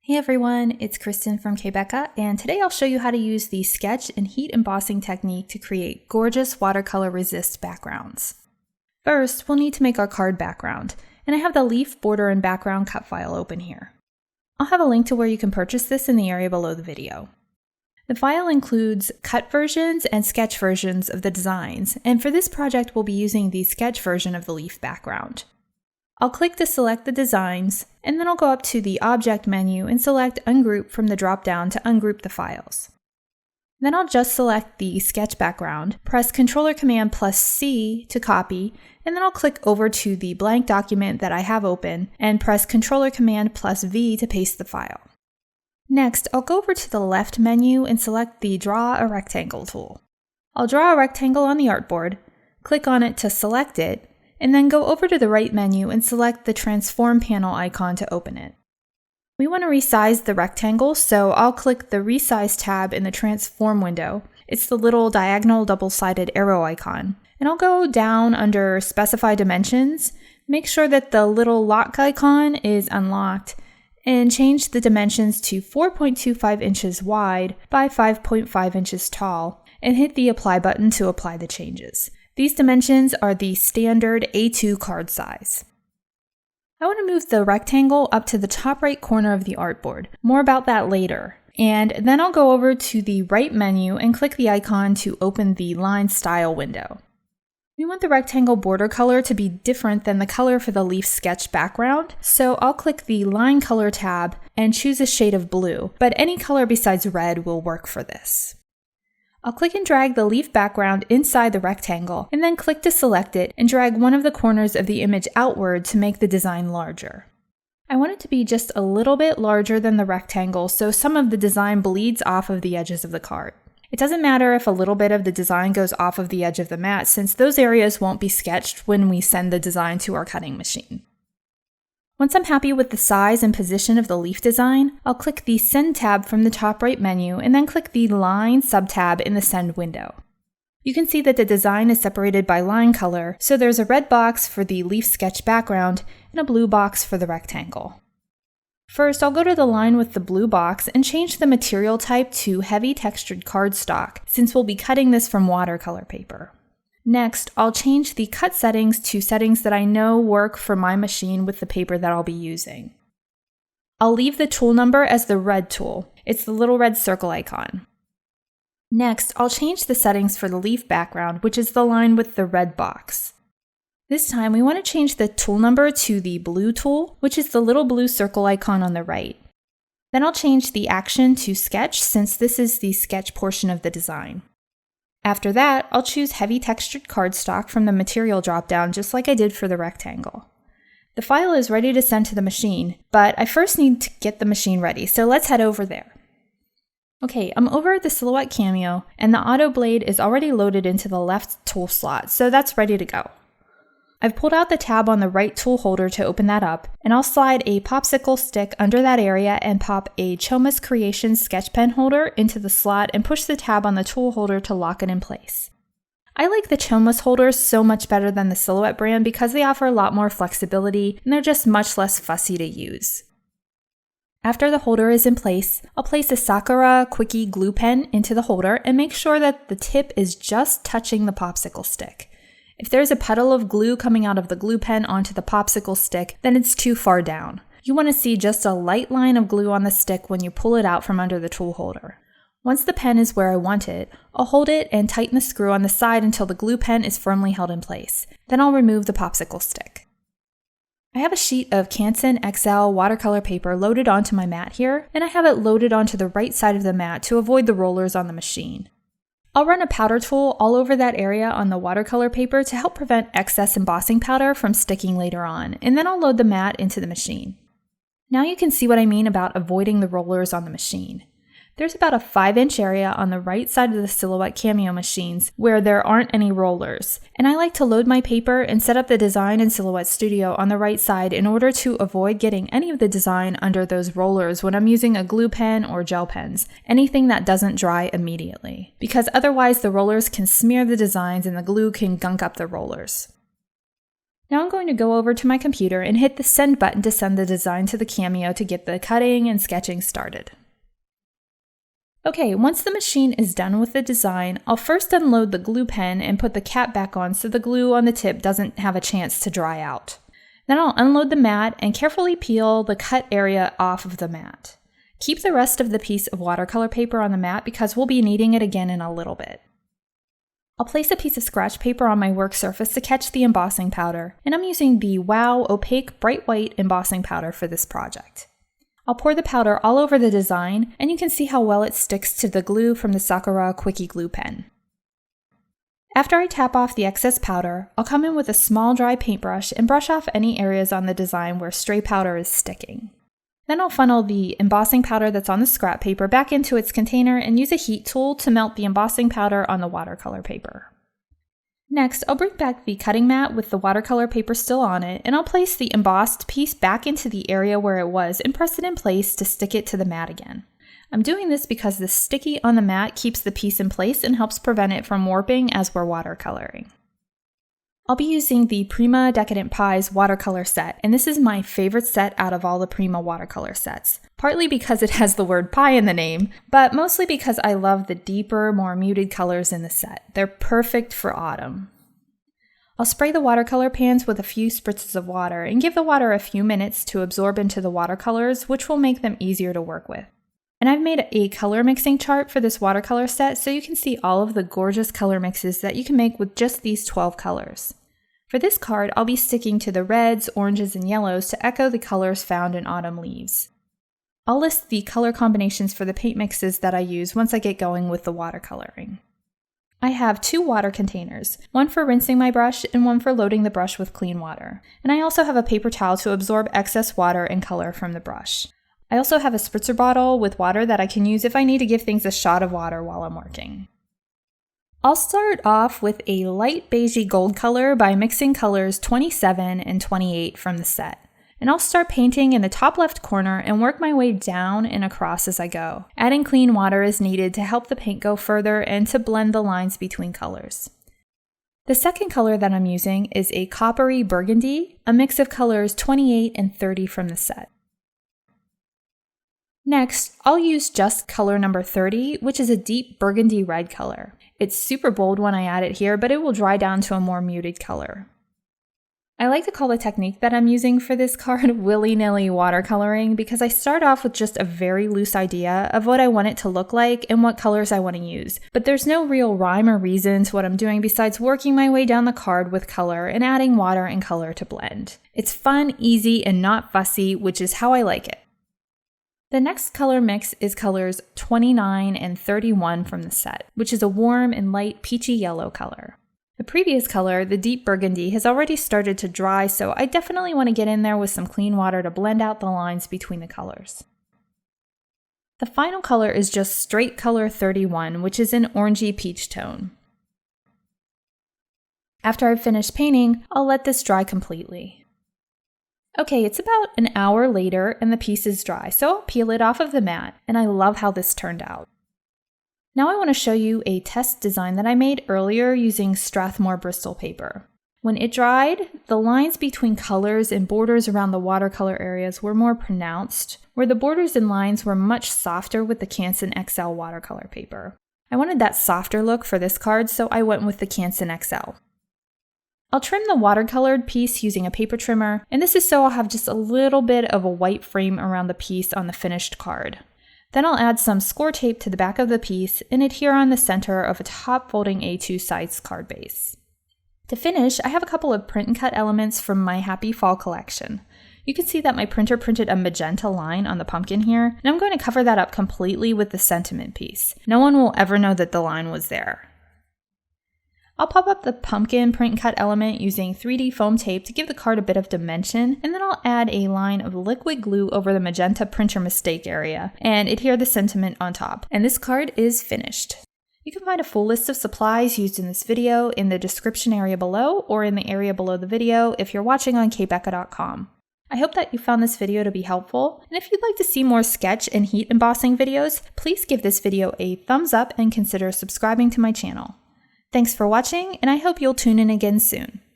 Hey everyone, it's Kristen from k.becca, and today I'll show you how to use the sketch and heat embossing technique to create gorgeous watercolor resist backgrounds. First, we'll need to make our card background, and I have the leaf, border, and background cut file open here. I'll have a link to where you can purchase this in the area below the video. The file includes cut versions and sketch versions of the designs, and for this project we'll be using the sketch version of the leaf background. I'll click to select the designs, and then I'll go up to the Object menu and select Ungroup from the drop-down to ungroup the files. Then I'll just select the sketch background, press Ctrl+Command+C to copy, and then I'll click over to the blank document that I have open and press Ctrl+Command+V to paste the file. Next, I'll go over to the left menu and select the Draw a Rectangle tool. I'll draw a rectangle on the artboard, click on it to select it, and then go over to the right menu and select the Transform panel icon to open it. We want to resize the rectangle, so I'll click the Resize tab in the Transform window. It's the little diagonal double-sided arrow icon. And I'll go down under Specify Dimensions, make sure that the little lock icon is unlocked, and change the dimensions to 4.25 inches wide by 5.5 inches tall, and hit the Apply button to apply the changes. These dimensions are the standard A2 card size. I want to move the rectangle up to the top right corner of the artboard. More about that later. And then I'll go over to the right menu and click the icon to open the Line Style window. We want the rectangle border color to be different than the color for the leaf sketch background, so I'll click the Line Color tab and choose a shade of blue, but any color besides red will work for this. I'll click and drag the leaf background inside the rectangle, and then click to select it and drag one of the corners of the image outward to make the design larger. I want it to be just a little bit larger than the rectangle so some of the design bleeds off of the edges of the card. It doesn't matter if a little bit of the design goes off of the edge of the mat, since those areas won't be sketched when we send the design to our cutting machine. Once I'm happy with the size and position of the leaf design, I'll click the Send tab from the top right menu and then click the Line subtab in the Send window. You can see that the design is separated by line color, so there's a red box for the leaf sketch background and a blue box for the rectangle. First, I'll go to the line with the blue box and change the material type to heavy textured cardstock, since we'll be cutting this from watercolor paper. Next, I'll change the cut settings to settings that I know work for my machine with the paper that I'll be using. I'll leave the tool number as the red tool. It's the little red circle icon. Next, I'll change the settings for the leaf background, which is the line with the red box. This time, we want to change the tool number to the blue tool, which is the little blue circle icon on the right. Then I'll change the action to sketch, since this is the sketch portion of the design. After that, I'll choose heavy textured cardstock from the material dropdown just like I did for the rectangle. The file is ready to send to the machine, but I first need to get the machine ready, so let's head over there. Okay, I'm over at the Silhouette Cameo, and the auto blade is already loaded into the left tool slot, so that's ready to go. I've pulled out the tab on the right tool holder to open that up, and I'll slide a popsicle stick under that area and pop a Choma's Creations sketch pen holder into the slot and push the tab on the tool holder to lock it in place. I like the Choma's holders so much better than the Silhouette brand because they offer a lot more flexibility and they're just much less fussy to use. After the holder is in place, I'll place a Sakura Quickie glue pen into the holder and make sure that the tip is just touching the popsicle stick. If there's a puddle of glue coming out of the glue pen onto the popsicle stick, then it's too far down. You want to see just a light line of glue on the stick when you pull it out from under the tool holder. Once the pen is where I want it, I'll hold it and tighten the screw on the side until the glue pen is firmly held in place. Then I'll remove the popsicle stick. I have a sheet of Canson XL watercolor paper loaded onto my mat here, and I have it loaded onto the right side of the mat to avoid the rollers on the machine. I'll run a powder tool all over that area on the watercolor paper to help prevent excess embossing powder from sticking later on, and then I'll load the mat into the machine. Now you can see what I mean about avoiding the rollers on the machine. There's about a 5-inch area on the right side of the Silhouette Cameo machines where there aren't any rollers, and I like to load my paper and set up the design in Silhouette Studio on the right side in order to avoid getting any of the design under those rollers when I'm using a glue pen or gel pens, anything that doesn't dry immediately, because otherwise the rollers can smear the designs and the glue can gunk up the rollers. Now I'm going to go over to my computer and hit the send button to send the design to the Cameo to get the cutting and sketching started. Okay, once the machine is done with the design, I'll first unload the glue pen and put the cap back on so the glue on the tip doesn't have a chance to dry out. Then I'll unload the mat and carefully peel the cut area off of the mat. Keep the rest of the piece of watercolor paper on the mat because we'll be needing it again in a little bit. I'll place a piece of scratch paper on my work surface to catch the embossing powder, and I'm using the Wow Opaque Bright White embossing powder for this project. I'll pour the powder all over the design, and you can see how well it sticks to the glue from the Sakura Quickie Glue Pen. After I tap off the excess powder, I'll come in with a small dry paintbrush and brush off any areas on the design where stray powder is sticking. Then I'll funnel the embossing powder that's on the scrap paper back into its container and use a heat tool to melt the embossing powder on the watercolor paper. Next, I'll bring back the cutting mat with the watercolor paper still on it, and I'll place the embossed piece back into the area where it was and press it in place to stick it to the mat again. I'm doing this because the sticky on the mat keeps the piece in place and helps prevent it from warping as we're watercoloring. I'll be using the Prima Decadent Pies watercolor set, and this is my favorite set out of all the Prima watercolor sets. Partly because it has the word pie in the name, but mostly because I love the deeper, more muted colors in the set. They're perfect for autumn. I'll spray the watercolor pans with a few spritzes of water and give the water a few minutes to absorb into the watercolors, which will make them easier to work with. And I've made a color mixing chart for this watercolor set so you can see all of the gorgeous color mixes that you can make with just these 12 colors. For this card, I'll be sticking to the reds, oranges, and yellows to echo the colors found in autumn leaves. I'll list the color combinations for the paint mixes that I use once I get going with the watercoloring. I have 2 water containers, one for rinsing my brush and one for loading the brush with clean water. And I also have a paper towel to absorb excess water and color from the brush. I also have a spritzer bottle with water that I can use if I need to give things a shot of water while I'm working. I'll start off with a light beigey gold color by mixing colors 27 and 28 from the set. And I'll start painting in the top left corner and work my way down and across as I go, adding clean water as needed to help the paint go further and to blend the lines between colors. The second color that I'm using is a coppery burgundy, a mix of colors 28 and 30 from the set. Next, I'll use just color number 30, which is a deep burgundy red color. It's super bold when I add it here, but it will dry down to a more muted color. I like to call the technique that I'm using for this card willy-nilly watercoloring because I start off with just a very loose idea of what I want it to look like and what colors I want to use, but there's no real rhyme or reason to what I'm doing besides working my way down the card with color and adding water and color to blend. It's fun, easy, and not fussy, which is how I like it. The next color mix is colors 29 and 31 from the set, which is a warm and light peachy yellow color. The previous color, the deep burgundy, has already started to dry, so I definitely want to get in there with some clean water to blend out the lines between the colors. The final color is just straight color 31, which is an orangey peach tone. After I've finished painting, I'll let this dry completely. Okay, it's about an hour later and the piece is dry, so I'll peel it off of the mat, and I love how this turned out. Now I want to show you a test design that I made earlier using Strathmore Bristol paper. When it dried, the lines between colors and borders around the watercolor areas were more pronounced, where the borders and lines were much softer with the Canson XL watercolor paper. I wanted that softer look for this card, so I went with the Canson XL. I'll trim the watercolored piece using a paper trimmer, and this is so I'll have just a little bit of a white frame around the piece on the finished card. Then I'll add some score tape to the back of the piece and adhere on the center of a top folding A2 size card base. To finish, I have a couple of print and cut elements from my Happy Fall collection. You can see that my printer printed a magenta line on the pumpkin here, and I'm going to cover that up completely with the sentiment piece. No one will ever know that the line was there. I'll pop up the pumpkin print and cut element using 3D foam tape to give the card a bit of dimension, and then I'll add a line of liquid glue over the magenta printer mistake area and adhere the sentiment on top. And this card is finished. You can find a full list of supplies used in this video in the description area below or in the area below the video if you're watching on k.becca.com. I hope that you found this video to be helpful, and if you'd like to see more sketch and heat embossing videos, please give this video a thumbs up and consider subscribing to my channel. Thanks for watching, and I hope you'll tune in again soon.